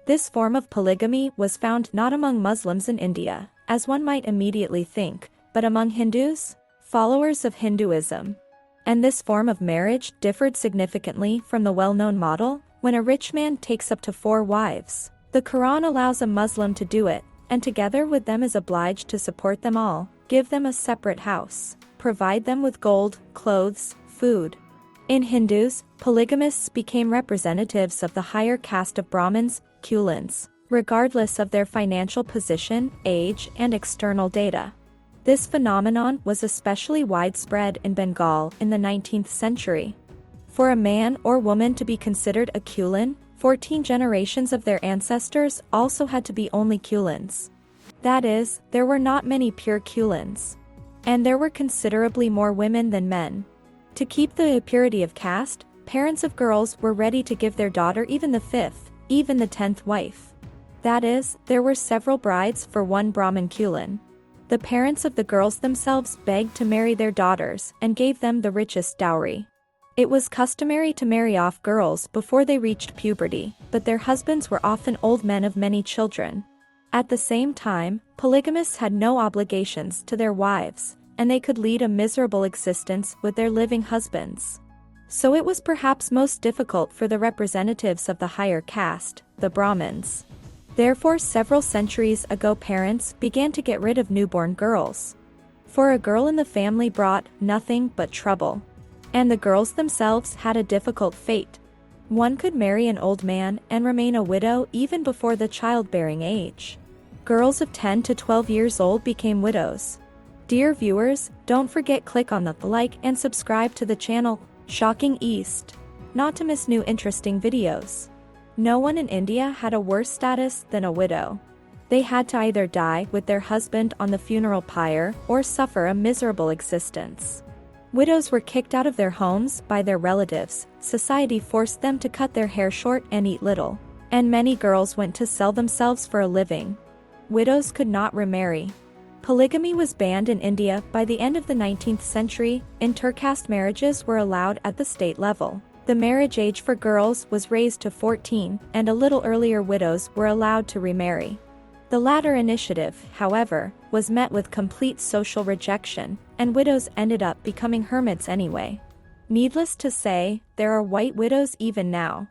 This form of polygamy was found not among Muslims in India, as one might immediately think, but among Hindus, followers of Hinduism. And this form of marriage differed significantly from the well-known model, when a rich man takes up to 4 wives. The Quran allows a Muslim to do it, and together with them is obliged to support them all, give them a separate house, provide them with gold, clothes, food. In Hindus, polygamists became representatives of the higher caste of Brahmins, Kulins, regardless of their financial position, age, and external data. This phenomenon was especially widespread in Bengal in the 19th century. For a man or woman to be considered a Kulin, 14 generations of their ancestors also had to be only Kulins. That is, there were not many pure Kulins. And there were considerably more women than men. To keep the purity of caste, parents of girls were ready to give their daughter even the 5th, even the 10th wife. That is, there were several brides for one Brahmin Kulin. The parents of the girls themselves begged to marry their daughters and gave them the richest dowry. It was customary to marry off girls before they reached puberty, but their husbands were often old men of many children. At the same time, polygamists had no obligations to their wives, and they could lead a miserable existence with their living husbands. So it was perhaps most difficult for the representatives of the higher caste, the Brahmins. Therefore, several centuries ago parents began to get rid of newborn girls. For a girl in the family brought nothing but trouble. And the girls themselves had a difficult fate. One could marry an old man and remain a widow even before the childbearing age. Girls of 10 to 12 years old became widows. Dear viewers, don't forget click on the like and subscribe to the channel, Shocking East, not to miss new interesting videos. No one in India had a worse status than a widow. They had to either die with their husband on the funeral pyre or suffer a miserable existence. Widows were kicked out of their homes by their relatives, society forced them to cut their hair short and eat little, and many girls went to sell themselves for a living. Widows could not remarry. Polygamy was banned in India by the end of the 19th century, intercaste marriages were allowed at the state level. The marriage age for girls was raised to 14, and a little earlier widows were allowed to remarry. The latter initiative, however, was met with complete social rejection, and widows ended up becoming hermits anyway. Needless to say, there are white widows even now.